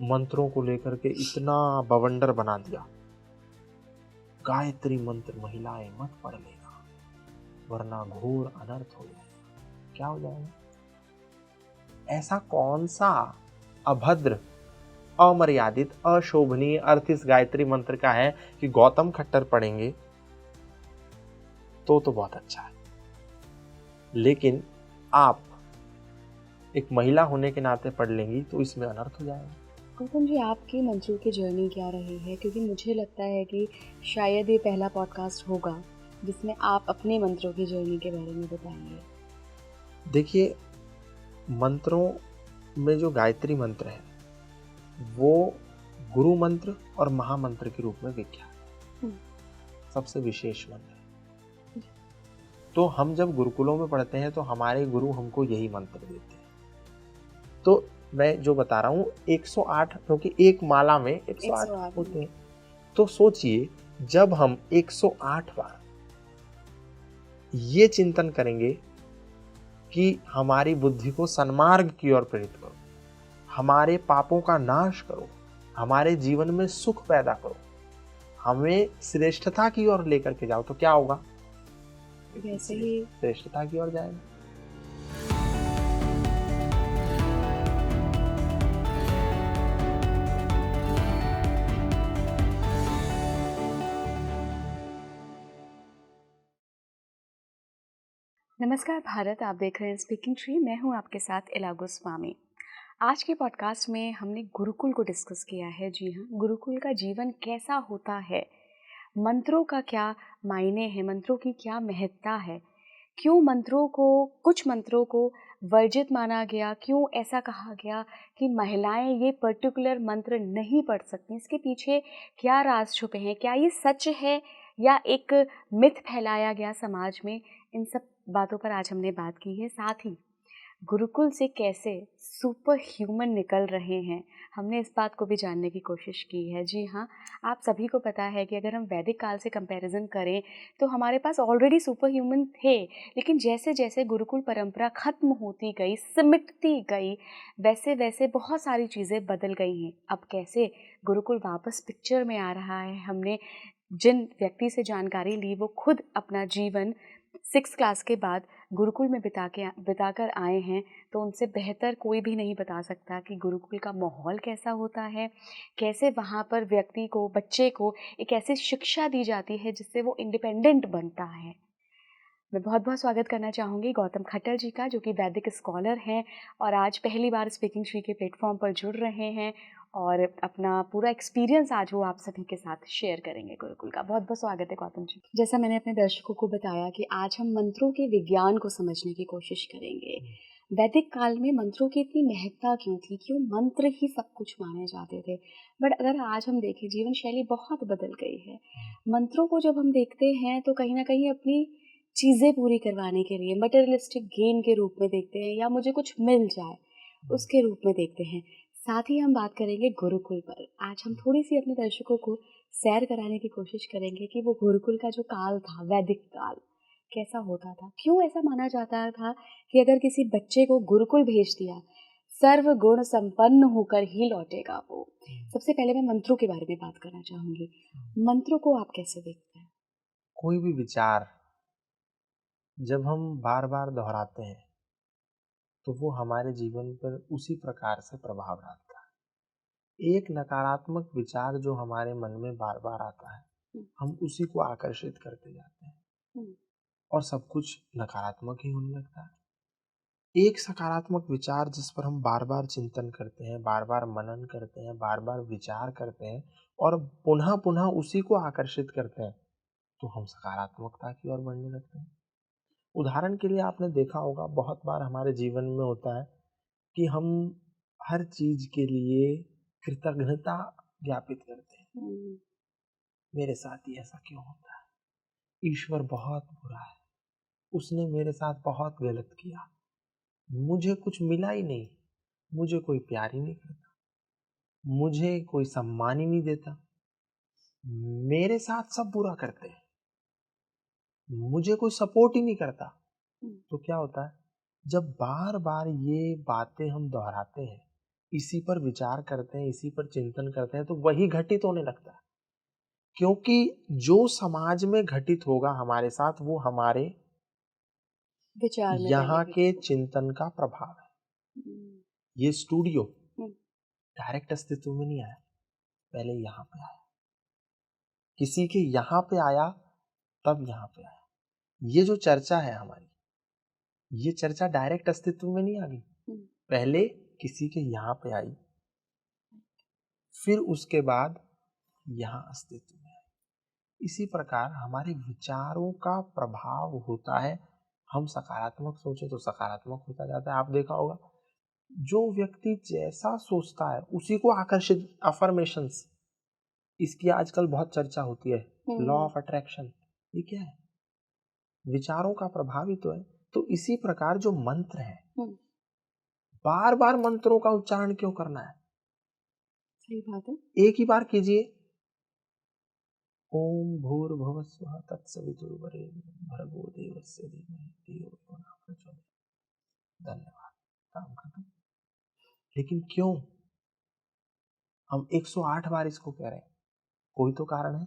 मंत्रों को लेकर के इतना बवंडर बना दिया, गायत्री मंत्र महिलाएं मत पढ़ लेना वरना घोर अनर्थ हो जाएगा। क्या हो जाएगा? ऐसा कौन सा अभद्र, अमर्यादित, अशोभनीय अर्थ इस गायत्री मंत्र का है कि गौतम खट्टर पढ़ेंगे तो बहुत अच्छा है, लेकिन आप एक महिला होने के नाते पढ़ लेंगी तो इसमें अनर्थ हो जाएगा। गौतम जी, आपकी मंत्रों की जर्नी क्या रही है? क्योंकि मुझे लगता है कि शायद ये पहला पॉडकास्ट होगा जिसमें आप अपने मंत्रों की जर्नी के बारे में बताएंगे। देखिए, मंत्रों में जो गायत्री मंत्र है वो गुरु मंत्र और महामंत्र के रूप में विख्यात है, सबसे विशेष मंत्र है। तो हम जब गुरुकुलों में पढ़ते हैं तो हमारे गुरु हमको यही मंत्र देते हैं। तो मैं जो बता रहा हूँ 108, क्योंकि एक माला में 108 होते हैं, तो सोचिए जब हम 108 बार ये चिंतन करेंगे कि हमारी बुद्धि को सन्मार्ग की ओर प्रेरित करो, हमारे पापों का नाश करो, हमारे जीवन में सुख पैदा करो, हमें श्रेष्ठता की ओर लेकर के जाओ, तो क्या होगा? वैसे ही श्रेष्ठता की ओर जाएगा। नमस्कार भारत, आप देख रहे हैं स्पीकिंग ट्री। मैं हूं आपके साथ इला गोस्वामी। आज के पॉडकास्ट में हमने गुरुकुल को डिस्कस किया है। जी हाँ, गुरुकुल का जीवन कैसा होता है, मंत्रों का क्या मायने है, मंत्रों की क्या महत्ता है, क्यों मंत्रों को, कुछ मंत्रों को वर्जित माना गया, क्यों ऐसा कहा गया कि महिलाएं ये पर्टिकुलर मंत्र नहीं पढ़ सकती, इसके पीछे क्या राज छुपे हैं, क्या ये सच है या एक मिथ फैलाया गया समाज में, इन सब बातों पर आज हमने बात की है। साथ ही गुरुकुल से कैसे सुपर ह्यूमन निकल रहे हैं, हमने इस बात को भी जानने की कोशिश की है। जी हाँ, आप सभी को पता है कि अगर हम वैदिक काल से कंपैरिजन करें तो हमारे पास ऑलरेडी सुपर ह्यूमन थे, लेकिन जैसे जैसे गुरुकुल परंपरा ख़त्म होती गई, सिमटती गई, वैसे वैसे बहुत सारी चीज़ें बदल गई हैं। अब कैसे गुरुकुल वापस पिक्चर में आ रहा है, हमने जिन व्यक्ति से जानकारी ली वो खुद अपना जीवन 6th क्लास के बाद गुरुकुल में बिताकर आए हैं, तो उनसे बेहतर कोई भी नहीं बता सकता कि गुरुकुल का माहौल कैसा होता है, कैसे वहाँ पर व्यक्ति को, बच्चे को एक ऐसी शिक्षा दी जाती है जिससे वो इंडिपेंडेंट बनता है। मैं बहुत बहुत स्वागत करना चाहूँगी गौतम खट्टर जी का, जो कि वैदिक स्कॉलर हैं और आज पहली बार स्पीकिंग ट्री के प्लेटफॉर्म पर जुड़ रहे हैं और अपना पूरा एक्सपीरियंस आज वो आप सभी के साथ शेयर करेंगे गुरुकुल का। बहुत बहुत स्वागत है गौतम जी। जैसा मैंने अपने दर्शकों को बताया कि आज हम मंत्रों के विज्ञान को समझने की कोशिश करेंगे। वैदिक काल में मंत्रों की इतनी महत्ता क्यों थी, क्यों मंत्र ही सब कुछ माने जाते थे। बट अगर आज हम देखें, जीवन शैली बहुत बदल गई है। मंत्रों को जब हम देखते हैं तो कहीं ना कहीं अपनी चीज़ें पूरी करवाने के लिए मटेरियलिस्टिक गेन के रूप में देखते हैं, या मुझे कुछ मिल जाए उसके रूप में देखते हैं। साथ ही हम बात करेंगे गुरुकुल पर। आज हम थोड़ी सी अपने दर्शकों को सैर कराने की कोशिश करेंगे कि वो गुरुकुल का जो काल था, वैदिक काल, कैसा होता था, क्यों ऐसा माना जाता था कि अगर किसी बच्चे को गुरुकुल भेज दिया, सर्व गुण संपन्न होकर ही लौटेगा वो। सबसे पहले मैं मंत्रों के बारे में बात करना चाहूँगी। मंत्रों को आप कैसे देखते हैं? कोई भी विचार जब हम बार बार दोहराते हैं तो वो हमारे जीवन पर उसी प्रकार से प्रभाव डालता है। एक नकारात्मक विचार जो हमारे मन में बार बार आता है, हम उसी को आकर्षित करते जाते हैं और सब कुछ नकारात्मक ही होने लगता है। एक सकारात्मक विचार जिस पर हम बार बार चिंतन करते हैं, बार बार मनन करते हैं, बार बार विचार करते हैं और पुनः पुनः उसी को आकर्षित करते हैं, तो हम सकारात्मकता की ओर बढ़ने लगते हैं। उदाहरण के लिए आपने देखा होगा, बहुत बार हमारे जीवन में होता है कि हम हर चीज के लिए कृतज्ञता ज्ञापित करते हैं। मेरे साथ ही ऐसा क्यों होता है? ईश्वर बहुत बुरा है, उसने मेरे साथ बहुत गलत किया, मुझे कुछ मिला ही नहीं, मुझे कोई प्यार ही नहीं करता, मुझे कोई सम्मान ही नहीं देता, मेरे साथ सब बुरा करते हैं, मुझे कोई सपोर्ट ही नहीं करता। तो क्या होता है, जब बार बार ये बातें हम दोहराते हैं इसी पर विचार करते हैं, इसी पर चिंतन करते हैं, तो वही घटित होने लगता है। क्योंकि जो समाज में घटित होगा हमारे साथ, वो हमारे विचार में पहले यहाँ के घटित हो। चिंतन का प्रभाव है। हम्म, ये स्टूडियो हम्म, डायरेक्ट अस्तित्व में नहीं आया, पहले यहाँ पे आया, किसी के यहाँ पे आया, तब यहाँ पे आया। ये जो चर्चा है हमारी, ये चर्चा डायरेक्ट अस्तित्व में नहीं आ गई, हम्म, पहले किसी के यहाँ पे आई, फिर उसके बाद यहाँ अस्तित्व में आई। इसी प्रकार हमारे विचारों का प्रभाव होता है। हम सकारात्मक सोचे तो सकारात्मक होता जाता है। आप देखा होगा, जो व्यक्ति जैसा सोचता है उसी को आकर्षित, अफर्मेशंस, इसकी आजकल बहुत चर्चा होती है, लॉ हम्म, ऑफ अट्रैक्शन। ये क्या है? विचारों का प्रभाव ही तो है। तो इसी प्रकार जो मंत्र है, हम्म, बार बार मंत्रों का उच्चारण क्यों करना है? सही बात है। एक ही बार कीजिए, ओम भूर्भुवः स्वः तत्सवितुर्वरेण्यं भर्गो देवस्य धीमहि धियो यो नः प्रचोदयात्। धन्यवाद, काम खत्म। लेकिन क्यों हम 108 बार इसको कह रहे हैं? कोई तो कारण है।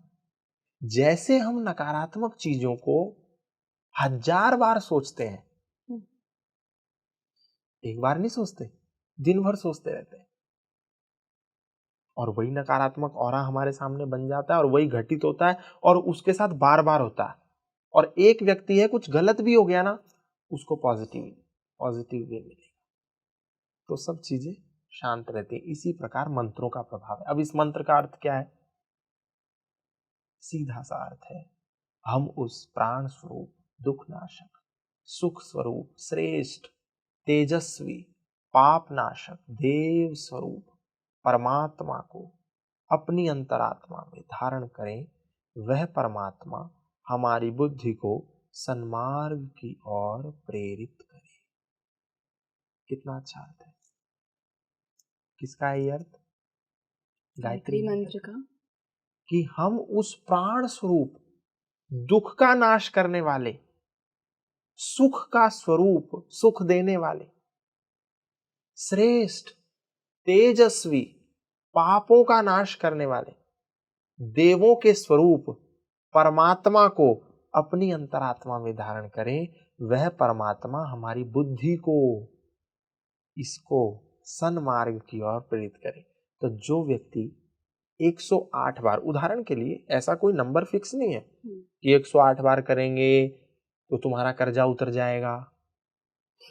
जैसे हम नकारात्मक चीजों को 1000 बार सोचते हैं, हम्म, एक बार नहीं सोचते, दिन भर सोचते रहते हैं, और वही नकारात्मक ऑरा हमारे सामने बन जाता है, और वही घटित होता है, और उसके साथ बार बार होता है। और एक व्यक्ति है, कुछ गलत भी हो गया ना, उसको पॉजिटिव पॉजिटिव वे मिलेगा। तो सब चीजें शांत रहती है। इसी प्रकार मंत्रों का प्रभाव है। अब इस मंत्र का अर्थ क्या है? सीधा सा अर्थ है, हम उस प्राण स्वरूप, दुख नाशक, सुख स्वरूप, श्रेष्ठ, तेजस्वी, पाप नाशक, देव स्वरूप परमात्मा को अपनी अंतरात्मा में धारण करें। वह परमात्मा हमारी बुद्धि को सन्मार्ग की ओर प्रेरित करे। कितना अच्छा अर्थ है। किसका है ये अर्थ? गायत्री गायत्री मंत्र मंत्र का। का। कि हम उस प्राण स्वरूप, दुख का नाश करने वाले, सुख का स्वरूप, सुख देने वाले, श्रेष्ठ, तेजस्वी, पापों का नाश करने वाले, देवों के स्वरूप परमात्मा को अपनी अंतरात्मा में धारण करें। वह परमात्मा हमारी बुद्धि को, इसको सन्मार्ग की ओर प्रेरित करे। तो जो व्यक्ति 108 बार, उदाहरण के लिए ऐसा कोई नंबर फिक्स नहीं है कि 108 बार करेंगे तो तुम्हारा कर्जा उतर जाएगा,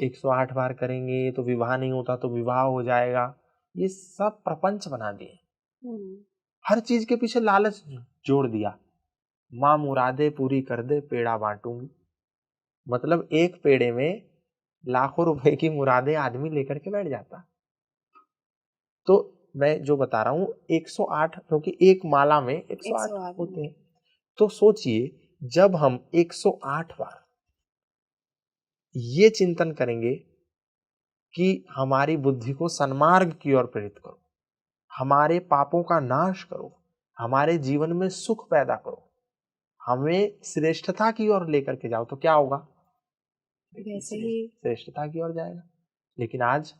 108 बार करेंगे तो विवाह नहीं होता तो विवाह हो जाएगा। ये सब प्रपंच बना दिए। हम्म, हर चीज के पीछे लालच जोड़ दिया। माँ मुरादे पूरी कर दे, पेड़ा बांटूंगी। मतलब एक पेड़े में लाखों रुपए की मुरादें आदमी लेकर के बैठ जाता। तो मैं जो बता रहा हूं 108, क्योंकि एक माला में 108 108 होते मंत्र। हैं। तो सोचिए, जब हम 108 बार ये चिंतन करेंगे कि हमारी बुद्धि को सन्मार्ग की ओर प्रेरित करो, हमारे पापों का नाश करो, हमारे जीवन में सुख पैदा करो, हमें श्रेष्ठता की ओर लेकर के जाओ, तो क्या होगा? वैसे ही। श्रेष्ठता की ओर जाएगा। लेकिन आज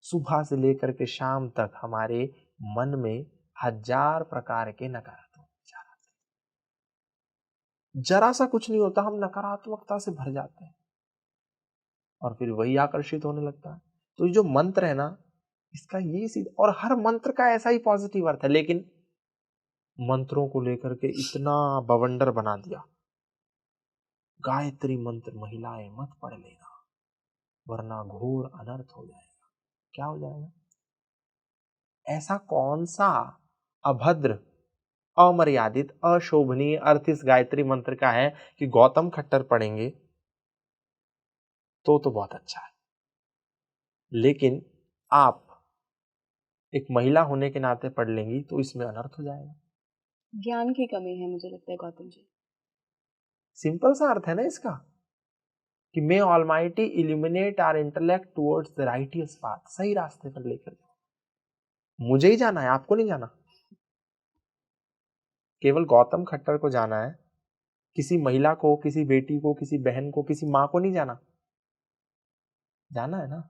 सुबह से लेकर के शाम तक हमारे मन में 1000 प्रकार के नकारात्मक विचार आते हैं। जरा सा कुछ नहीं होता, हम नकारात्मकता से भर जाते हैं, और फिर वही आकर्षित होने लगता है। तो ये जो मंत्र है ना, इसका ये सीधा, और हर मंत्र का ऐसा ही पॉजिटिव अर्थ है, लेकिन मंत्रों को लेकर के इतना बवंडर बना दिया। गायत्री मंत्र महिलाएं मत पढ़ लेना, वरना घोर अनर्थ हो जाएगा। क्या हो जाएगा? ऐसा कौन सा अभद्र, अमर्यादित, अशोभनीय अर्थ इस गायत्री मंत्र का है कि गौतम खट्टर पढ़ेंगे तो बहुत अच्छा है, लेकिन आप एक महिला होने के नाते पढ़ लेंगी तो इसमें अनर्थ हो जाएगा। ज्ञान की कमी है मुझे लगता है गौतम जी। सिंपल सा अर्थ है ना इसका, कि may almighty illuminate our intellect towards the righteous path, सही रास्ते पर लेकर जाओ। मुझे ही जाना है, आपको नहीं जाना। केवल गौतम खट्टर को जाना है, किसी महिला को, किसी बेटी को, किसी बहन को, किसी माँ को नहीं जाना। जाना है ना,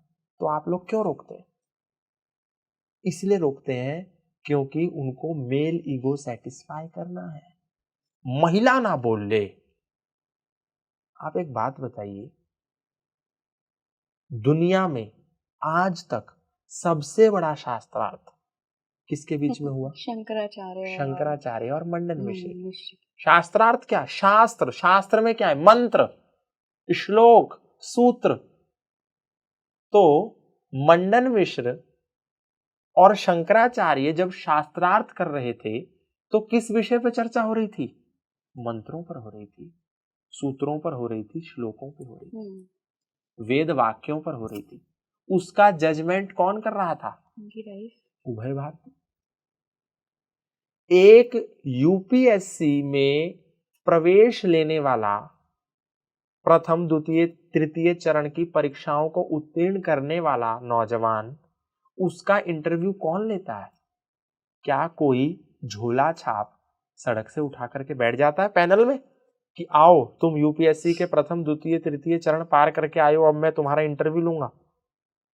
तो आप लोग क्यों रोकते हैं? इसलिए रोकते हैं क्योंकि उनको मेल ईगो सेटिस्फाई करना है, महिला ना बोल ले। आप एक बात बताइए, दुनिया में आज तक सबसे बड़ा शास्त्रार्थ किसके बीच में हुआ? शंकराचार्य और शंकराचार्य और मंडन मिश्र। मिश्र। शास्त्रार्थ क्या? शास्त्र। शास्त्र में क्या है? मंत्र, श्लोक, सूत्र। तो मंडन मिश्र और शंकराचार्य जब शास्त्रार्थ कर रहे थे तो किस विषय पर चर्चा हो रही थी? मंत्रों पर हो रही थी, सूत्रों पर हो रही थी, श्लोकों पर हो रही थी, वेद वाक्यों पर हो रही थी। उसका जजमेंट कौन कर रहा था? उभय भारती। एक यूपीएससी में प्रवेश लेने वाला, प्रथम द्वितीय तृतीय चरण की परीक्षाओं को उत्तीर्ण करने वाला नौजवान, उसका इंटरव्यू कौन लेता है? क्या कोई झोला छाप सड़क से उठा करके बैठ जाता है पैनल में कि आओ तुम यूपीएससी के प्रथम द्वितीय तृतीय चरण पार करके आए हो, अब मैं तुम्हारा इंटरव्यू लूंगा?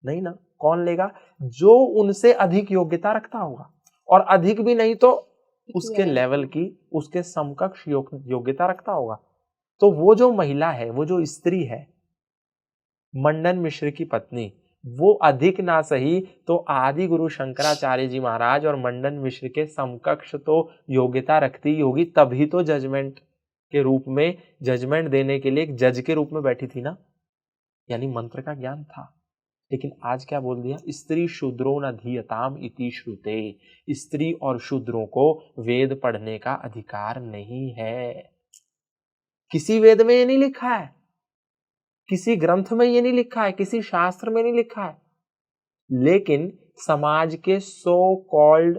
नहीं ना। कौन लेगा? जो उनसे अधिक योग्यता रखता होगा, और अधिक भी नहीं तो उसके लेवल की, उसके समकक्ष योग्यता रखता होगा। तो वो जो महिला है, वो जो स्त्री है, मंडन मिश्र की पत्नी, वो अधिक ना सही तो आदि गुरु शंकराचार्य जी महाराज और मंडन मिश्र के समकक्ष तो योग्यता रखती होगी, तभी तो जजमेंट के रूप में, जजमेंट देने के लिए एक जज के रूप में बैठी थी ना। यानी मंत्र का ज्ञान था। लेकिन आज क्या बोल दिया? स्त्री शूद्रो न धीयताम इति श्रुते। स्त्री और शूद्रों को वेद पढ़ने का अधिकार नहीं है। किसी वेद में ये नहीं लिखा है, किसी ग्रंथ में ये नहीं लिखा है, किसी शास्त्र में नहीं लिखा है। लेकिन समाज के सो कॉल्ड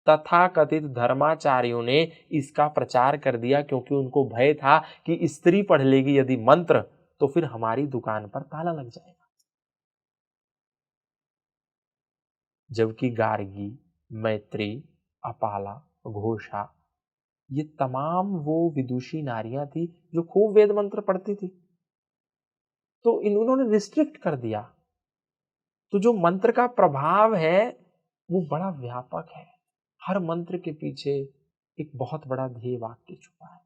तथाकथित धर्माचार्यों ने इसका प्रचार कर दिया, क्योंकि उनको भय था कि स्त्री पढ़ लेगी यदि मंत्र तो फिर हमारी दुकान पर ताला लग जाएगा। जबकि गार्गी, मैत्री, अपाला, घोषा, ये तमाम वो विदुषी नारियां थी जो खूब वेद मंत्र पढ़ती थी, तो इन्होंने रिस्ट्रिक्ट कर दिया। तो जो मंत्र का प्रभाव है वो बड़ा व्यापक है। हर मंत्र के पीछे एक बहुत बड़ा ध्येय वाक्य छुपा है।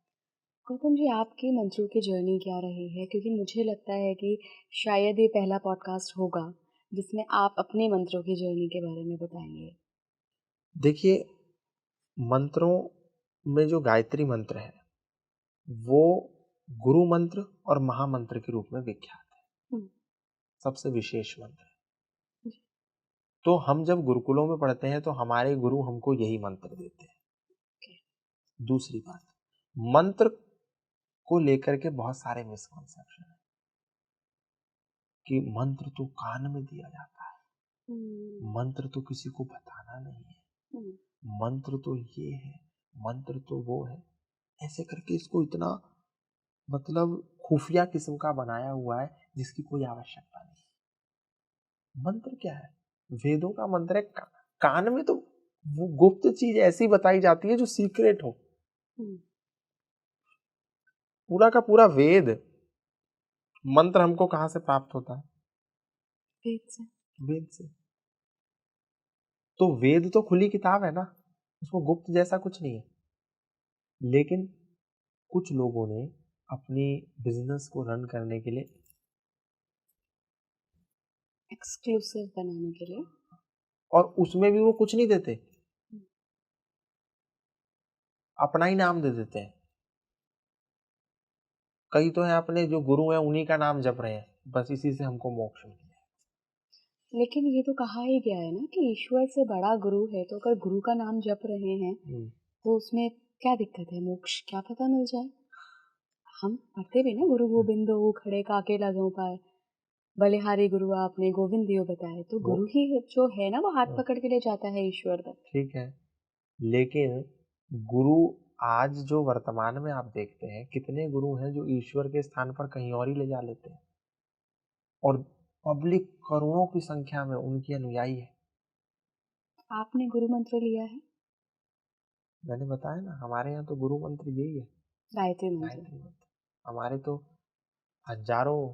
गौतम जी, आपकी मंत्रों की जर्नी क्या रही है? क्योंकि मुझे लगता है कि शायद ये पहला पॉडकास्ट होगा जिसमें आप अपने मंत्रों की जर्नी के बारे में बताएंगे। देखिए, मंत्रों में जो गायत्री मंत्र है वो गुरु मंत्र और महामंत्र के रूप में विख्यात है, सबसे विशेष मंत्र है। तो हम जब गुरुकुलों में पढ़ते हैं तो हमारे गुरु हमको यही मंत्र देते हैं। दूसरी बात, मंत्र को लेकर के बहुत सारे मिसकॉन्सेप्शन है कि मंत्र तो कान में दिया जाता है, मंत्र तो किसी को बताना नहीं है, मंत्र तो ये है, मंत्र तो वो है। ऐसे करके इसको इतना मतलब खुफिया किस्म का बनाया हुआ है जिसकी कोई आवश्यकता नहीं। मंत्र क्या है? वेदों का मंत्र है। कान में तो वो गुप्त चीज ऐसी बताई जाती है जो सीक्रेट हो। पूरा का पूरा वेद मंत्र हमको कहां से प्राप्त होता है? वेद से। वेद से। तो वेद तो खुली किताब है ना, उसमें गुप्त जैसा कुछ नहीं है। लेकिन कुछ लोगों ने अपनी बिजनेस को रन करने के लिए, एक्सक्लूसिव बनाने के लिए, और उसमें भी वो कुछ नहीं देते, अपना ही नाम दे देते हैं। कई तो है अपने जो गुरु हैं उन्हीं का नाम जप रहे हैं, बस इसी से हमको मोक्ष मिल जाए। लेकिन ये तो कहा ही गया है ना कि ईश्वर से बड़ा गुरु है, तो अगर गुरु का नाम जप रहे हैं तो उसमें क्या दिक्कत है? मोक्ष क्या पता मिल जाए। हम पढ़ते भी ना, गुरु गोबिंदो खड़े काके लगो पाए, बलिहारी गुरु आपने गोविंद दियो बताए। तो गुरु ही जो है ना, वो हाथ पकड़ के ले जाता है ईश्वर तक। ठीक है, लेकिन गुरु आज जो वर्तमान में आप देखते हैं, कितने गुरु हैं जो ईश्वर के स्थान पर कहीं और ही ले जा लेते हैं, और पब्लिक करोड़ों की संख्या में उनकी अनुयायी है। आपने गुरु मंत्र लिया है? मैंने बताया ना, हमारे यहाँ तो गुरु मंत्र यही है, गायत्री गायत्री मंत्र। मंत्र। हमारे तो हजारों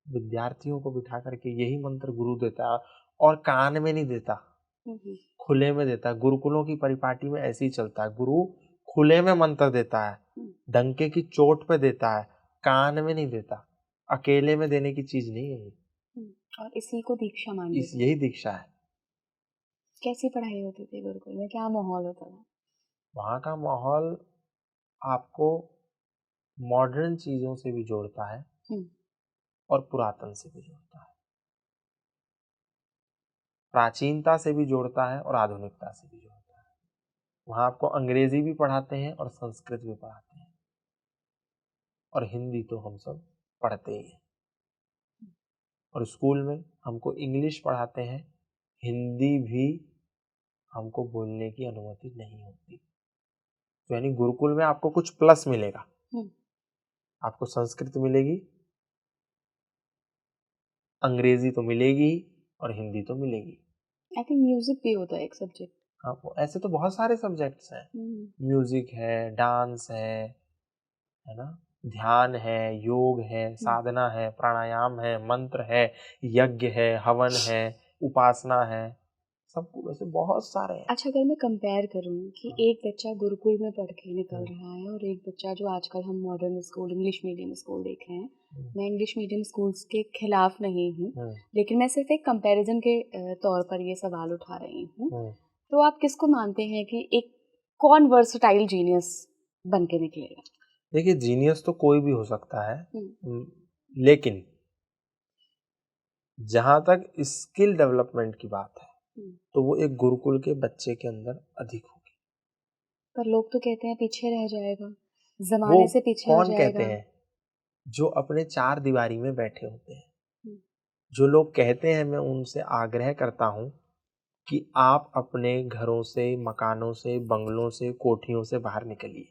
विद्यार्थियों को बिठा करके यही मंत्र गुरु देता है, और कान में नहीं देता, खुले में देता है। गुरुकुलों की परिपाटी में ऐसे ही चलता है, गुरु खुले में मंत्र देता है, डंके की चोट पे देता है, कान में नहीं देता। अकेले में देने की चीज नहीं है ये। और इसी को दीक्षा मान लेते यही हैं। दीक्षा है। कैसी पढ़ाई होती थी गुरुकुल में, क्या माहौल होता था? वहाँ का माहौल आपको मॉडर्न चीजों से भी जोड़ता है और पुरातन से भी जोड़ता है, प्राचीनता से भी जोड़ता है और आधुनिकता से भी जोड़ता है। वहाँ आपको अंग्रेजी भी पढ़ाते हैं और संस्कृत भी पढ़ाते हैं, और हिंदी तो हम सब पढ़ते ही हैं। और स्कूल में हमको इंग्लिश पढ़ाते हैं, हिंदी भी हमको बोलने की अनुमति नहीं होती। तो यानी गुरुकुल में आपको कुछ प्लस मिलेगा, आपको संस्कृत मिलेगी, अंग्रेजी तो मिलेगी और हिंदी तो मिलेगी। आई थिंक म्यूजिक भी होता है एक सब्जेक्ट। हाँ, ऐसे तो बहुत सारे सब्जेक्ट्स हैं। म्यूजिक है, डांस है ना, ध्यान है, योग है, साधना है, प्राणायाम है, मंत्र है, यज्ञ है, हवन है, उपासना है, सब वैसे बहुत सारे हैं। अच्छा, अगर मैं कंपेयर करूं कि एक बच्चा गुरुकुल में पढ़ के निकल रहा है और एक बच्चा जो आजकल हम modern school, English medium school देख रहे हैं, मैं इंग्लिश मीडियम स्कूल्स के खिलाफ नहीं हूँ, लेकिन मैं सिर्फ एक कंपैरिजन के तौर पर ये सवाल उठा रही हूँ। तो आप किसको मानते हैं कि एक कौन वर्सटाइल जीनियस बन के निकलेगा? देखिए, जीनियस तो कोई भी हो सकता है, लेकिन जहां तक स्किल डेवलपमेंट की बात है तो वो एक गुरुकुल के बच्चे के अंदर अधिक होगी। पर लोग तो कहते हैं पीछे रह जाएगा, वो जमाने से पीछे हो कौन कहते जाएगा। हैं? जो अपने चार दीवारी में बैठे होते हैं। जो लोग कहते हैं, मैं उनसे आग्रह करता हूं कि आप अपने घरों से, मकानों से, बंगलों से, कोठियों से बाहर निकलिए,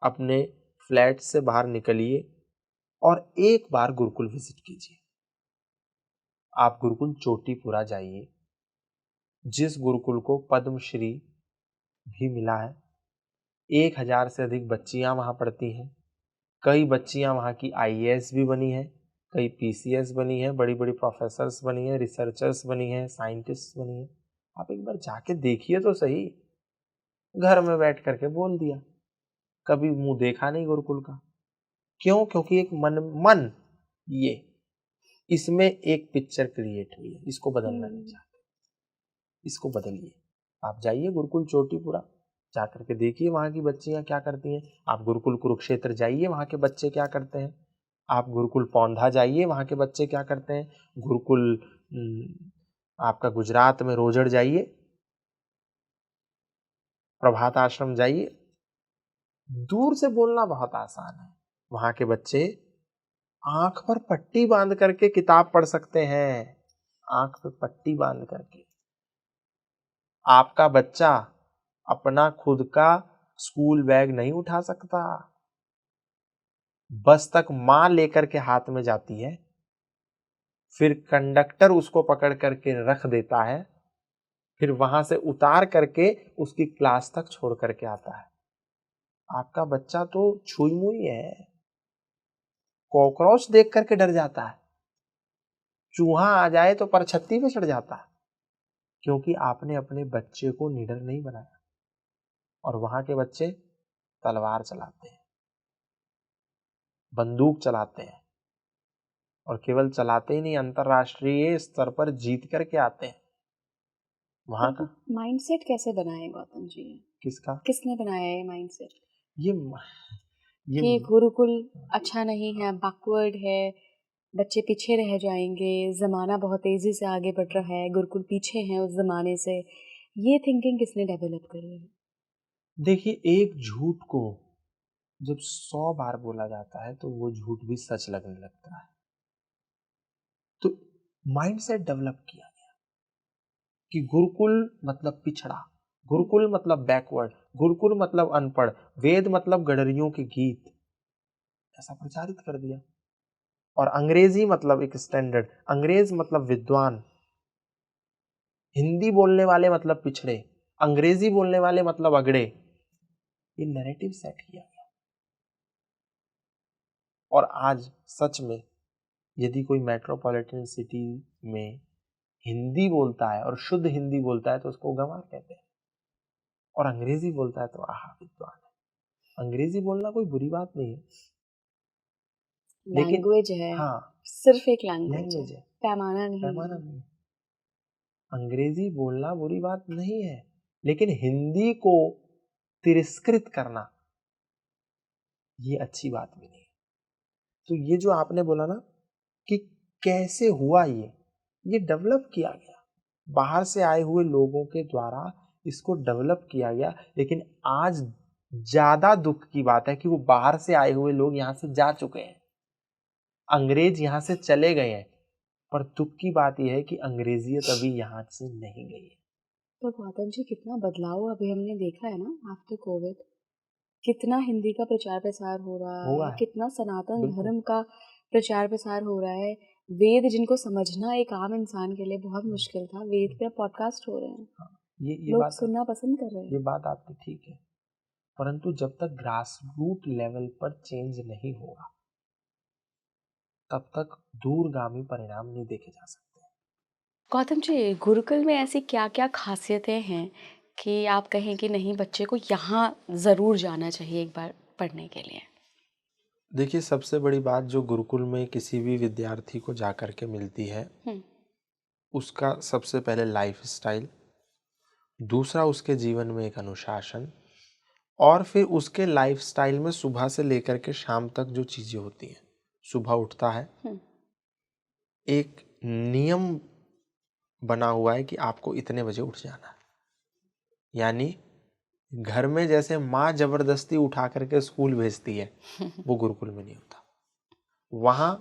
अपने फ्लैट से बाहर निकलिए और एक बार गुरुकुल विजिट कीजिए। आप गुरुकुल चोटीपुरा जाइए, जिस गुरुकुल को पद्मश्री भी मिला है। 1000 से अधिक बच्चियां वहां पढ़ती हैं। कई बच्चियां वहां की IAS भी बनी हैं, कई PCS बनी हैं, बड़ी बड़ी प्रोफेसर्स बनी हैं, रिसर्चर्स बनी हैं, साइंटिस्ट बनी हैं। आप एक बार जाके देखिए तो सही। घर में बैठ करके बोल दिया, कभी मुंह देखा नहीं गुरुकुल का। क्यों? क्योंकि एक मन ये इसमें एक पिक्चर क्रिएट हुई है, इसको बदलना नहीं चाहते। इसको बदलिए। आप जाइए गुरुकुल चोटीपुरा, जाकर के देखिए वहां की बच्चियां क्या करती हैं। आप गुरुकुल कुरुक्षेत्र जाइए, वहां के बच्चे क्या करते हैं। आप गुरुकुल पौंधा जाइए, वहां के बच्चे क्या करते हैं। गुरुकुल आपका गुजरात में रोजड़ जाइए, प्रभात आश्रम जाइए। दूर से बोलना बहुत आसान है, वहां के बच्चे आंख पर पट्टी बांध करके किताब पढ़ सकते हैं। आंख पर पट्टी बांध करके। आपका बच्चा अपना खुद का स्कूल बैग नहीं उठा सकता, बस तक मां लेकर के हाथ में जाती है, फिर कंडक्टर उसको पकड़ करके रख देता है, फिर वहां से उतार करके उसकी क्लास तक छोड़ करके आता है। आपका बच्चा तो छुई मुई है, कॉकरोच देख करके डर जाता है, चूहा आ जाए तो परछत्ती पे चढ़ जाता है, क्योंकि आपने अपने बच्चे को निडर नहीं बनाया। और वहां के बच्चे तलवार चलाते हैं, बंदूक चलाते हैं, और केवल चलाते ही नहीं, अंतरराष्ट्रीय स्तर पर जीत करके आते हैं। वहां का माइंडसेट कैसे बनाए गौतम जी? किसने बनाया ये माइंडसेट? ये कि गुरुकुल अच्छा नहीं है, बैकवर्ड है, बच्चे पीछे रह जाएंगे, जमाना बहुत तेजी से आगे बढ़ रहा है, गुरुकुल पीछे है उस जमाने से, ये थिंकिंग किसने डेवलप करी है? देखिए, एक झूठ को जब 100 बार बोला जाता है तो वो झूठ भी सच लगने लगता है। तो माइंडसेट डेवलप किया गया कि गुरुकुल मतलब पिछड़ा, गुरुकुल मतलब बैकवर्ड, गुरुकुल मतलब अनपढ़, वेद मतलब गडरियों के गीत, ऐसा प्रचारित कर दिया। और अंग्रेजी मतलब एक स्टैंडर्ड, अंग्रेज मतलब विद्वान, हिंदी बोलने वाले मतलब पिछड़े, अंग्रेजी बोलने वाले मतलब अगड़े। ये नैरेटिव सेट किया गया। और आज सच में यदि कोई मेट्रोपॉलिटन सिटी में हिंदी बोलता है और शुद्ध हिंदी बोलता है तो उसको गंवार कहते हैं, और अंग्रेजी बोलता है तो आहा विद्वान है। अंग्रेजी बोलना कोई बुरी बात नहीं है, लेकिन लैंग्वेज है, हाँ, सिर्फ एक लैंग्वेज है, लैंग्वेज है, पैमाना नहीं पैमाना है। नहीं है। अंग्रेजी बोलना बुरी बात नहीं है, लेकिन हिंदी को तिरस्कृत करना ये अच्छी बात भी नहीं है। तो ये जो आपने बोला ना कि कैसे हुआ, ये डेवलप किया गया, बाहर से आए हुए लोगों के द्वारा इसको डेवलप किया गया। लेकिन आज ज्यादा दुख की बात है कि वो बाहर से आए हुए लोग यहाँ से जा चुके हैं, अंग्रेज यहाँ से चले गए हैं, पर दुख की बात यह है कि अंग्रेजियत अभी यहाँ से नहीं गई है। तो गौतम जी, कितना बदलाव अभी हमने देखा है ना आफ्टर कोविड। कितना हिंदी का प्रचार प्रसार हो रहा हुआ है, है, कितना सनातन बिल्कुल। धर्म का प्रचार प्रसार हो रहा है। वेद जिनको समझना एक आम इंसान के लिए बहुत मुश्किल था, वेद पे पॉडकास्ट हो रहे हैं, हाँ, ये लोग बात, सुनना पसंद कर रहे ये हैं। बात आपकी ठीक है, परंतु जब तक ग्रास रूट लेवल पर चेंज नहीं होगा तब तक दूरगामी परिणाम नहीं देखे जा सकते। गौतम जी, गुरुकुल में ऐसी क्या क्या खासियतें हैं कि आप कहें कि नहीं, बच्चे को यहाँ ज़रूर जाना चाहिए एक बार पढ़ने के लिए? देखिए, सबसे बड़ी बात जो गुरुकुल में किसी भी विद्यार्थी को जाकर के मिलती है, उसका सबसे पहले लाइफ स्टाइल, दूसरा उसके जीवन में एक अनुशासन, और फिर उसके लाइफ स्टाइल में सुबह से लेकर के शाम तक जो चीज़ें होती हैं। सुबह उठता है, एक नियम बना हुआ है कि आपको इतने बजे उठ जाना है, यानी घर में जैसे माँ जबरदस्ती उठा करके स्कूल भेजती है, वो गुरुकुल में नहीं होता। वहाँ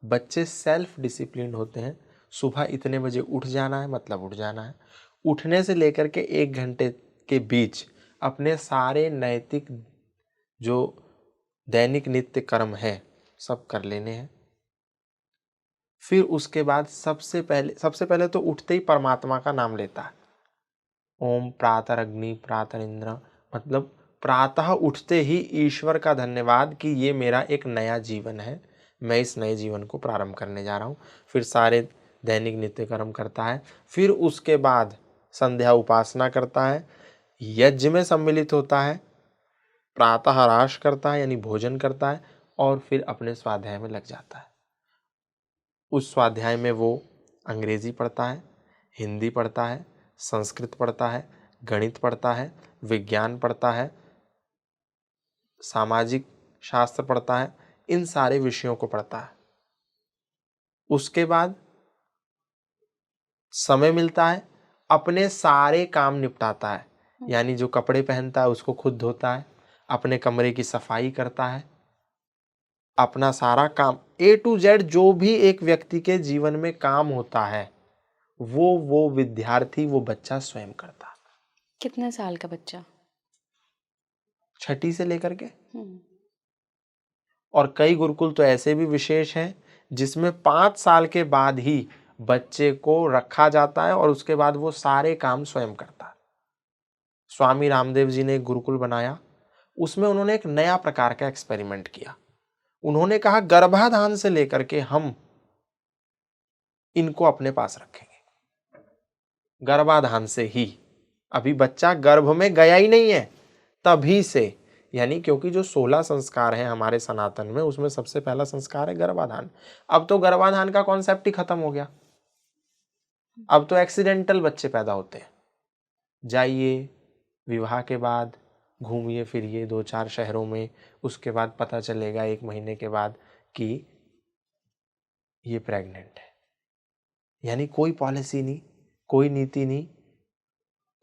बच्चे सेल्फ डिसिप्लिन होते हैं। सुबह इतने बजे उठ जाना है, मतलब उठ जाना है। उठने से लेकर के 1 घंटे के बीच अपने सारे नैतिक जो दैनिक नित्य कर्म है सब कर लेने हैं। फिर उसके बाद सबसे पहले तो उठते ही परमात्मा का नाम लेता है। ओम प्रातरग्नि प्रातरिंद्र, मतलब प्रातः उठते ही ईश्वर का धन्यवाद कि ये मेरा एक नया जीवन है, मैं इस नए जीवन को प्रारंभ करने जा रहा हूँ। फिर सारे दैनिक नित्य कर्म करता है। फिर उसके बाद संध्या उपासना करता है, यज्ञ में सम्मिलित होता है, प्रातः ह्रास करता है यानी भोजन करता है, और फिर अपने स्वाध्याय में लग जाता है। उस स्वाध्याय में वो अंग्रेजी पढ़ता है, हिंदी पढ़ता है, संस्कृत पढ़ता है, गणित पढ़ता है, विज्ञान पढ़ता है, सामाजिक शास्त्र पढ़ता है, इन सारे विषयों को पढ़ता है। उसके बाद समय मिलता है, अपने सारे काम निपटाता है, यानी जो कपड़े पहनता है उसको खुद धोता है, अपने कमरे की सफाई करता है, अपना सारा काम A to Z जो भी एक व्यक्ति के जीवन में काम होता है वो विद्यार्थी, वो बच्चा स्वयं करता है। कितने साल का बच्चा? 6ठी से लेकर के। और कई गुरुकुल तो ऐसे भी विशेष हैं जिसमें 5 साल के बाद ही बच्चे को रखा जाता है और उसके बाद वो सारे काम स्वयं करता है। स्वामी रामदेव जी ने एक गुरुकुल बनाया, उसमें उन्होंने एक नया प्रकार का एक्सपेरिमेंट किया। उन्होंने कहा गर्भाधान से लेकर के हम इनको अपने पास रखेंगे। गर्भाधान से ही, अभी बच्चा गर्भ में गया ही नहीं है तभी से, यानी क्योंकि जो 16 संस्कार हैं हमारे सनातन में, उसमें सबसे पहला संस्कार है गर्भाधान। अब तो गर्भाधान का कॉन्सेप्ट ही खत्म हो गया। अब तो एक्सीडेंटल बच्चे पैदा होते हैं। जाइए विवाह के बाद घूमिए फिरिए 2-4 शहरों में, उसके बाद पता चलेगा 1 महीने के बाद कि ये प्रेग्नेंट है। यानी कोई पॉलिसी नहीं, कोई नीति नहीं,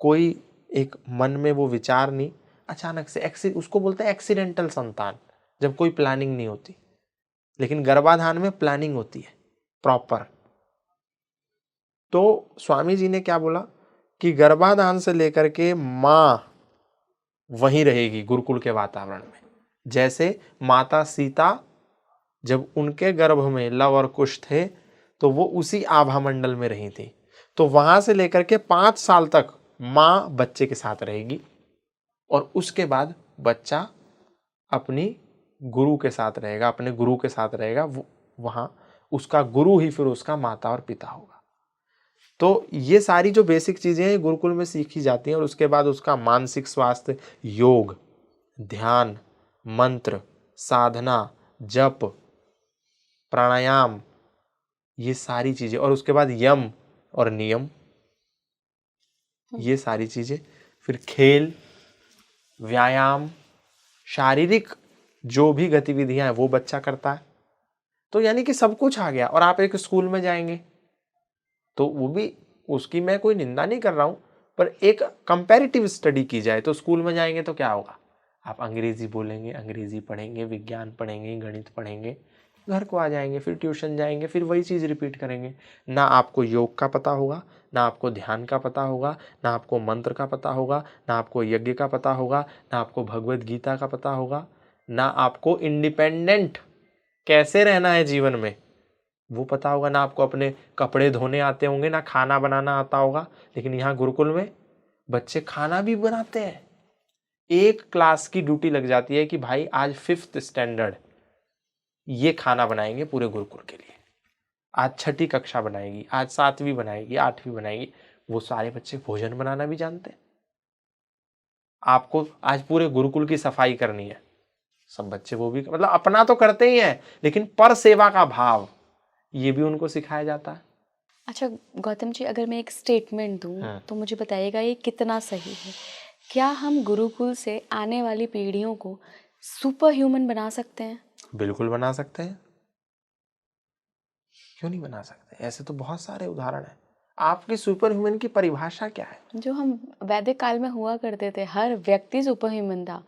कोई एक मन में वो विचार नहीं, अचानक से उसको बोलते हैं एक्सीडेंटल संतान, जब कोई प्लानिंग नहीं होती। लेकिन गर्भाधान में प्लानिंग होती है प्रॉपर। तो स्वामी जी ने क्या बोला कि गर्भाधान से लेकर के मां वहीं रहेगी गुरुकुल के वातावरण में। जैसे माता सीता जब उनके गर्भ में लव और कुश थे तो वो उसी आभा मंडल में रही थी, तो वहां से लेकर के 5 साल तक मां बच्चे के साथ रहेगी और उसके बाद बच्चा अपनी गुरु के साथ रहेगा, अपने गुरु के साथ रहेगा। वहां उसका गुरु ही फिर उसका माता और पिता होगा। तो ये सारी जो बेसिक चीजें हैं गुरुकुल में सीखी जाती हैं, और उसके बाद उसका मानसिक स्वास्थ्य, योग, ध्यान, मंत्र, साधना, जप, प्राणायाम, ये सारी चीजें, और उसके बाद यम और नियम, ये सारी चीजें, फिर खेल, व्यायाम, शारीरिक जो भी गतिविधियां हैं वो बच्चा करता है। तो यानी कि सब कुछ आ गया। और आप एक स्कूल में जाएंगे तो वो भी, उसकी मैं कोई निंदा नहीं कर रहा हूं, पर एक कंपैरेटिव स्टडी की जाए तो स्कूल में जाएंगे तो क्या होगा, आप अंग्रेजी बोलेंगे, अंग्रेजी पढ़ेंगे, विज्ञान पढ़ेंगे, गणित पढ़ेंगे, घर को आ जाएंगे, फिर ट्यूशन जाएंगे, फिर वही चीज़ रिपीट करेंगे। ना आपको योग का पता होगा, ना आपको ध्यान का पता होगा, ना आपको मंत्र का पता होगा, ना आपको यज्ञ का पता होगा, ना आपको भगवत गीता का पता होगा, ना आपको इंडिपेंडेंट कैसे रहना है जीवन में वो पता होगा, ना आपको अपने कपड़े धोने आते होंगे, ना खाना बनाना आता होगा। लेकिन यहाँ गुरुकुल में बच्चे खाना भी बनाते हैं। एक क्लास की ड्यूटी लग जाती है कि भाई आज 5th स्टैंडर्ड ये खाना बनाएंगे पूरे गुरुकुल के लिए, आज 6ठी कक्षा बनाएगी, आज 7वीं बनाएगी, 8वीं बनाएगी। वो सारे बच्चे भोजन बनाना भी जानते हैं। आपको आज पूरे गुरुकुल की सफाई करनी है, सब बच्चे वो भी, मतलब अपना तो करते ही हैं, लेकिन पर सेवा का भाव ये भी उनको सिखाया जाता है। अच्छा गौतम जी, अगर मैं एक स्टेटमेंट दूं तो मुझे बताइएगा ये कितना सही है। क्या हम गुरुकुल से आने वाली पीढ़ियों को सुपर ह्यूमन बना सकते हैं? बिल्कुल बना सकते हैं, क्यों नहीं बना सकते। ऐसे तो बहुत सारे उदाहरण हैं। आपकी सुपर ह्यूमन की परिभाषा क्या है? जो हम वैदिक काल में हुआ करते थे, हर व्यक्ति सुपर ह्यूमन था।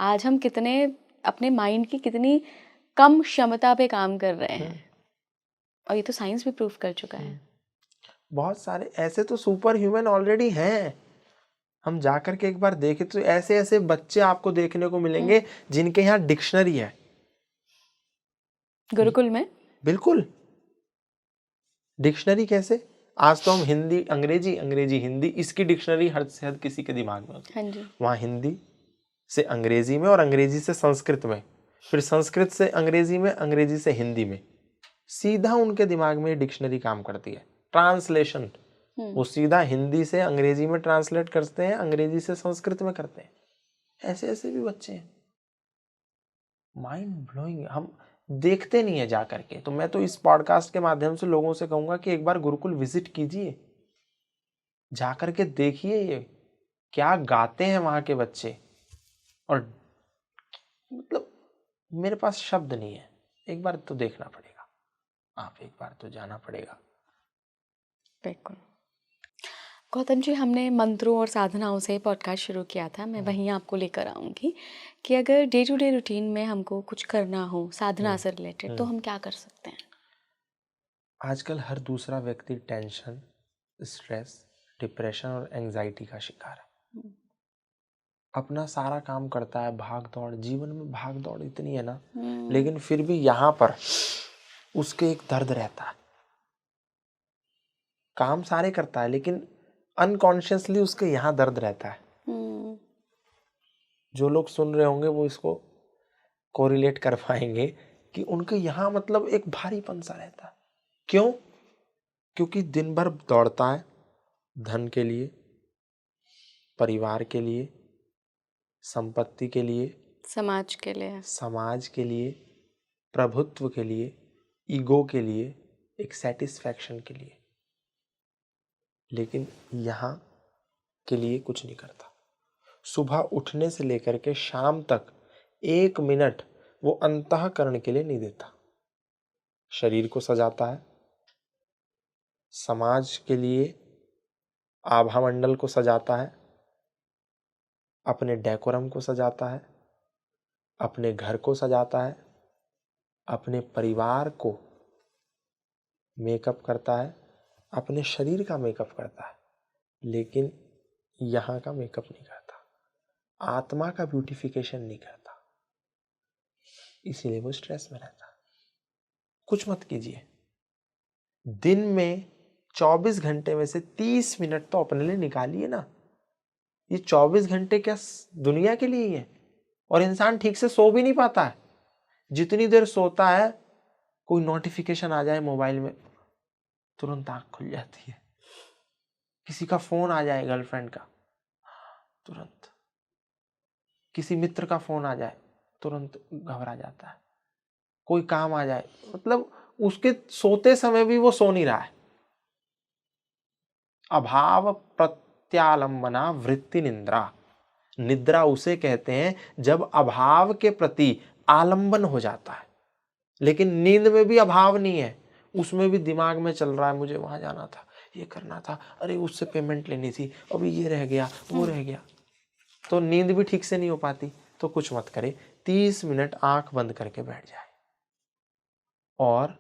आज हम कितने अपने माइंड की कितनी कम क्षमता पे काम कर रहे हैं, और ये तो साइंस भी प्रूफ कर चुका है। बहुत सारे ऐसे तो सुपर ह्यूमन ऑलरेडी हैं। हम जाकर के एक बार देखें तो ऐसे ऐसे बच्चे आपको देखने को मिलेंगे जिनके यहाँ डिक्शनरी है गुरुकुल में। बिल्कुल। डिक्शनरी कैसे? आज तो हम हिंदी अंग्रेजी, अंग्रेजी हिंदी, इसकी डिक्शनरी हद से हद किसी के दिमाग में होती है। हाँ जी। वहाँ हिंदी से अंग्रेजी में, और अंग्रेजी से संस्कृत में, फिर संस्कृत से अंग्रेजी में, अंग्रेजी से हिंदी में, सीधा उनके दिमाग में डिक्शनरी काम करती है। ट्रांसलेशन, वो सीधा हिंदी से अंग्रेजी में ट्रांसलेट करते हैं, अंग्रेजी से संस्कृत में करते हैं। ऐसे ऐसे भी बच्चे हैं, माइंड ब्लोइंग। हम देखते नहीं है जा करके। तो मैं तो इस पॉडकास्ट के माध्यम से लोगों से कहूंगा कि एक बार गुरुकुल विजिट कीजिए, जा करके देखिए ये क्या गाते हैं वहां के बच्चे। और मतलब मेरे पास शब्द नहीं है, एक बार तो देखना पड़ेगा, आप एक बार तो जाना पड़ेगा। बिल्कुल। गौतम जी, हमने मंत्रों और साधनाओं से पॉडकास्ट शुरू किया था। मैं वहीं आपको लेकर आऊँगी कि अगर डे टू डे रूटीन में हमको कुछ करना हो साधना से रिलेटेड, तो हम क्या कर सकते हैं? आजकल हर दूसरा व्यक्ति टेंशन, स्ट्रेस, डिप्रेशन और एंजाइटी का शिकार है। अपना सारा काम करता है, भाग दौड़, जीवन में भाग दौड़ इतनी है ना, लेकिन फिर भी यहाँ पर उसके एक दर्द रहता है। काम सारे करता है लेकिन अनकॉन्शियसली उसके यहाँ दर्द रहता है। जो लोग सुन रहे होंगे वो इसको कोरिलेट कर पाएंगे कि उनके यहाँ मतलब एक भारीपन सा रहता है। क्यों? क्योंकि दिन भर दौड़ता है, धन के लिए, परिवार के लिए, संपत्ति के लिए, समाज के लिए, प्रभुत्व के लिए, ईगो के लिए, एक सेटिस्फैक्शन के लिए, लेकिन यहाँ के लिए कुछ नहीं करता। सुबह उठने से लेकर के शाम तक 1 मिनट वो अंतःकरण के लिए नहीं देता। शरीर को सजाता है, समाज के लिए आभा मंडल को सजाता है, अपने डेकोरम को सजाता है, अपने घर को सजाता है, अपने परिवार को मेकअप करता है, अपने शरीर का मेकअप करता है, लेकिन यहाँ का मेकअप नहीं करता, आत्मा का ब्यूटिफिकेशन नहीं करता। इसीलिए वो स्ट्रेस में रहता है। कुछ मत कीजिए, दिन में 24 घंटे में से 30 मिनट तो अपने लिए निकालिए ना। ये 24 घंटे क्या दुनिया के लिए ही है? और इंसान ठीक से सो भी नहीं पाता है। जितनी देर सोता है कोई नोटिफिकेशन आ जाए मोबाइल में, तुरंत आंख खुल जाती है, किसी का फोन आ जाए गर्लफ्रेंड का, तुरंत किसी मित्र का फोन आ जाए तुरंत घबरा जाता है, कोई काम आ जाए, मतलब उसके सोते समय भी वो सो नहीं रहा है। अभाव प्रत्यालंबना वृत्ति निद्रा, निद्रा उसे कहते हैं जब अभाव के प्रति आलंबन हो जाता है। लेकिन नींद में भी अभाव नहीं है, उसमें भी दिमाग में चल रहा है, मुझे वहां जाना था, ये करना था, अरे उससे पेमेंट लेनी थी, अभी ये रह गया, वो रह गया, तो नींद भी ठीक से नहीं हो पाती। तो कुछ मत करे, 30 मिनट आंख बंद करके बैठ जाए और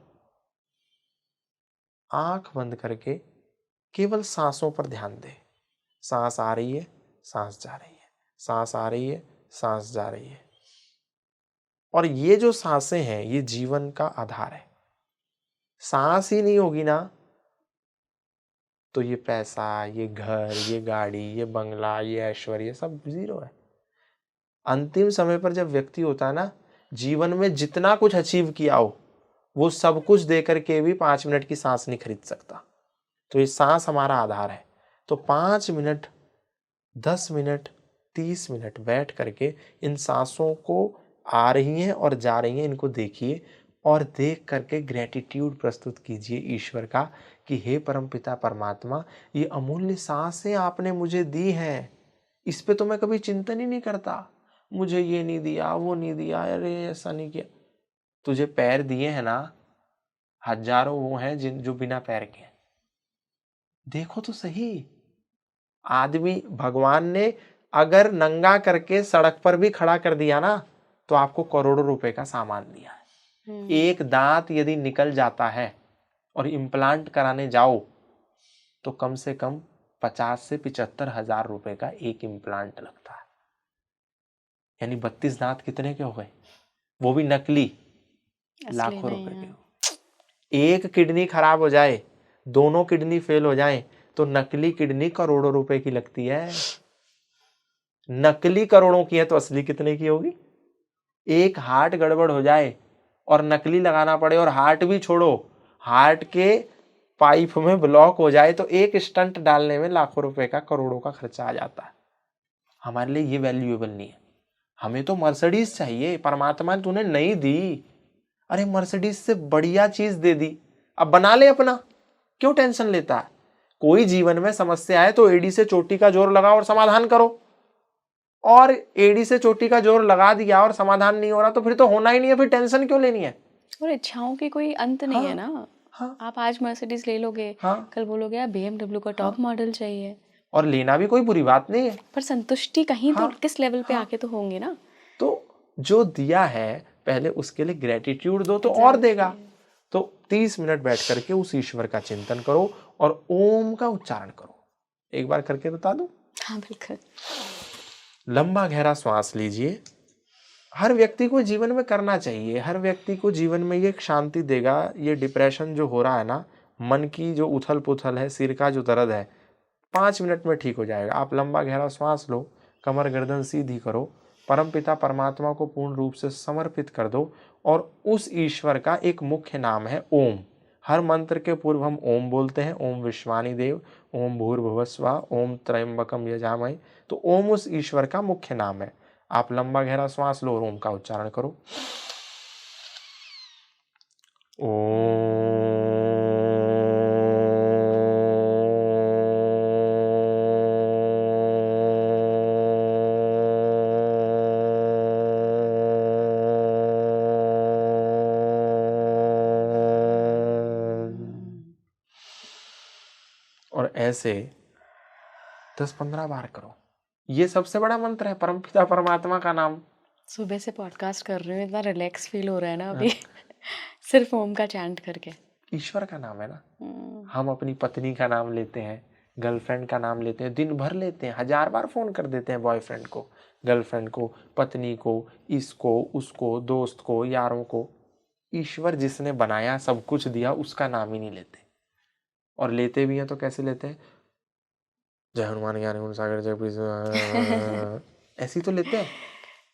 आंख बंद करके केवल सांसों पर ध्यान दे। सांस आ रही है, सांस जा रही है, सांस आ रही है, सांस जा रही है। और ये जो सांसें हैं ये जीवन का आधार है। सांस ही नहीं होगी ना तो ये पैसा, ये घर, ये गाड़ी, ये बंगला, ये ऐश्वर्य सब जीरो है। अंतिम समय पर जब व्यक्ति होता है ना, जीवन में जितना कुछ अचीव किया हो वो सब कुछ दे करके भी 5 मिनट की सांस नहीं खरीद सकता। तो ये सांस हमारा आधार है। तो 5 मिनट, 10 मिनट, 30 मिनट बैठ करके इन सांसों को आ रही हैं और जा रही हैं इनको देखिए और देख करके ग्रेटिट्यूड प्रस्तुत कीजिए ईश्वर का कि हे परमपिता परमात्मा, ये अमूल्य सांसें आपने मुझे दी हैं, इस पे तो मैं कभी चिंतन ही नहीं करता, मुझे ये नहीं दिया, वो नहीं दिया, अरे ऐसा नहीं किया। तुझे पैर दिए हैं ना, हजारों वो हैं जिन जो बिना पैर के हैं। देखो तो सही, आदमी भगवान ने अगर नंगा करके सड़क पर भी खड़ा कर दिया ना तो आपको करोड़ों रुपए का सामान दिया है। एक दांत यदि निकल जाता है और इम्प्लांट कराने जाओ तो कम से कम 50 से 75 हजार रुपए का एक इम्प्लांट लगता है। यानी 32 दांत कितने के हो गए, वो भी नकली, लाखों रुपए के। एक किडनी खराब हो जाए, दोनों किडनी फेल हो जाए तो नकली किडनी करोड़ों रुपए की लगती है। नकली करोड़ों की है तो असली कितने की होगी। एक हार्ट गड़बड़ हो जाए और नकली लगाना पड़े, और हार्ट भी छोड़ो, हार्ट के पाइप में ब्लॉक हो जाए तो एक स्टंट डालने में लाखों रुपए का, करोड़ों का खर्चा आ जाता है। हमारे लिए ये वैल्यूएबल नहीं है। हमें तो मर्सिडीज चाहिए, परमात्मा ने तूने नहीं दी, अरे मर्सिडीज से बढ़िया चीज दे दी, अब बना ले अपना, क्यों टेंशन लेता है। कोई जीवन में समस्या है तो एड़ी से चोटी का जोर लगाओ और समाधान करो, और एड़ी से चोटी का जोर लगा दिया और समाधान नहीं हो रहा तो फिर तो होना ही नहीं है, फिर टेंशन क्यों लेनी है। और इच्छाओं की कोई अंत नहीं है ना। हाँ, आप आज मर्सिडीज ले लोगे, हाँ, कल बोलोगे यार BMW का टॉप मॉडल चाहिए, और लेना भी कोई बुरी बात नहीं है, पर संतुष्टि कहीं तो किस लेवल पे हाँ, आके तो होंगे ना। तो जो दिया है पहले उसके लिए ग्रेटिट्यूड दो तो और देगा। तो 30 मिनट बैठ करके उस ईश्वर का चिंतन करो और ओम का उच्चारण करो। एक बार करके बता दूं? हाँ बिल्कुल। लंबा गहरा श्वास लीजिए। हर व्यक्ति को जीवन में करना चाहिए, हर व्यक्ति को जीवन में ये शांति देगा। ये डिप्रेशन जो हो रहा है ना, मन की जो उथल पुथल है, सिर का जो दर्द है, 5 मिनट में ठीक हो जाएगा। आप लंबा गहरा श्वास लो, कमर गर्दन सीधी करो, परमपिता परमात्मा को पूर्ण रूप से समर्पित कर दो और उस ईश्वर का एक मुख्य नाम है ओम। हर मंत्र के पूर्व हम ओम बोलते हैं, ओम विश्वानि देव, ओम भूर्भुवस्वा, ओम त्रयंबकम यजामहे। तो ओम उस ईश्वर का मुख्य नाम है। आप लंबा गहरा श्वास लो और ओम का उच्चारण करो। ओम। और ऐसे 10-15 बार करो। ये सबसे बड़ा मंत्र है, परमपिता परमात्मा का नाम। सुबह से पॉडकास्ट कर रही हूँ, इतना रिलैक्स फील हो रहा है ना अभी सिर्फ ओम का चैंट करके। ईश्वर का नाम है ना। हम अपनी पत्नी का नाम लेते हैं, गर्लफ्रेंड का नाम लेते हैं, दिन भर लेते हैं, 1000 बार फोन कर देते हैं बॉयफ्रेंड को, गर्लफ्रेंड को, पत्नी को, इसको उसको, दोस्त को, यारों को। ईश्वर जिसने बनाया, सब कुछ दिया, उसका नाम ही नहीं लेते। और लेते भी हैं तो कैसे लेते हैं? जय हनुमान ज्ञान गुण सागर जय ऐसी तो लेते हैं।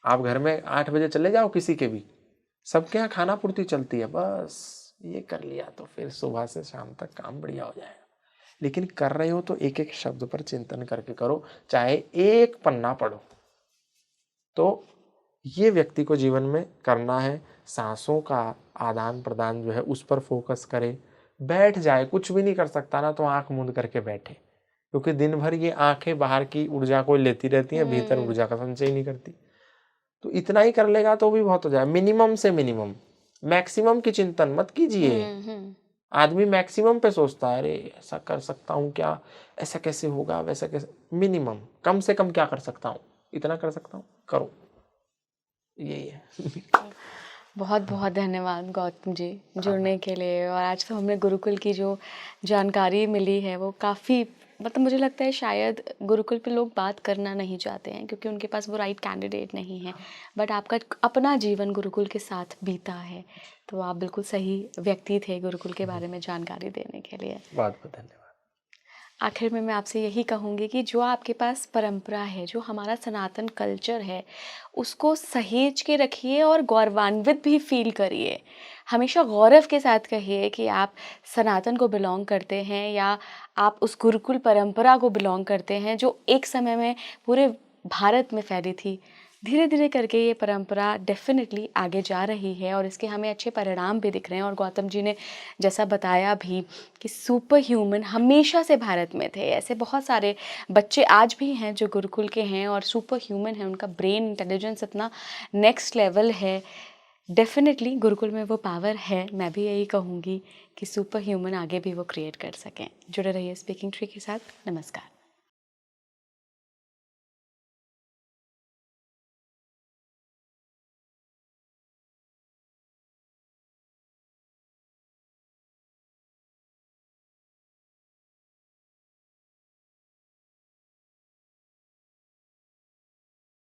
आप घर में 8 बजे चले जाओ किसी के भी, सबके यहाँ खाना पूर्ति चलती है, बस ये कर लिया तो फिर सुबह से शाम तक काम बढ़िया हो जाएगा। लेकिन कर रहे हो तो एक एक शब्द पर चिंतन करके करो, चाहे एक पन्ना पढ़ो। तो ये व्यक्ति को जीवन में करना है। सांसों का आदान प्रदान जो है उस पर फोकस करे। बैठ जाए, कुछ भी नहीं कर सकता ना तो आंख मूंद करके बैठे, क्योंकि दिन भर ये आंखें बाहर की ऊर्जा को लेती रहती हैं, भीतर ऊर्जा का संचय नहीं करती। तो इतना ही कर लेगा तो भी बहुत हो जाए। मिनिमम से मिनिमम, मैक्सिमम की चिंतन मत कीजिए। आदमी मैक्सिमम पे सोचता है, अरे ऐसा कर सकता हूँ क्या, ऐसा कैसे होगा, वैसा कैसे। मिनिमम, कम से कम क्या कर सकता हूँ, इतना कर सकता हूँ, करो। यही है। बहुत बहुत धन्यवाद गौतम जी जुड़ने के लिए। और आज तो हमने गुरुकुल की जो जानकारी मिली है वो काफ़ी, मतलब मुझे लगता है शायद गुरुकुल पे लोग बात करना नहीं चाहते हैं क्योंकि उनके पास वो राइट कैंडिडेट नहीं है। बट आपका अपना जीवन गुरुकुल के साथ बीता है, तो आप बिल्कुल सही व्यक्ति थे गुरुकुल के बारे में जानकारी देने के लिए। बहुत बहुत धन्यवाद। आखिर में मैं आपसे यही कहूँगी कि जो आपके पास परंपरा है, जो हमारा सनातन कल्चर है, उसको सहेज के रखिए और गौरवान्वित भी फील करिए। हमेशा गौरव के साथ कहिए कि आप सनातन को बिलोंग करते हैं या आप उस गुरुकुल परंपरा को बिलोंग करते हैं जो एक समय में पूरे भारत में फैली थी। धीरे धीरे करके ये परंपरा डेफिनेटली आगे जा रही है और इसके हमें अच्छे परिणाम भी दिख रहे हैं। और गौतम जी ने जैसा बताया भी कि सुपर ह्यूमन हमेशा से भारत में थे। ऐसे बहुत सारे बच्चे आज भी हैं जो गुरुकुल के हैं और सुपर ह्यूमन है, उनका ब्रेन इंटेलिजेंस इतना नेक्स्ट लेवल है। डेफिनेटली गुरुकुल में वो पावर है। मैं भी यही कहूँगी कि सुपर ह्यूमन आगे भी वो क्रिएट कर सकें। जुड़े रहिए स्पीकिंग ट्री के साथ। नमस्कार।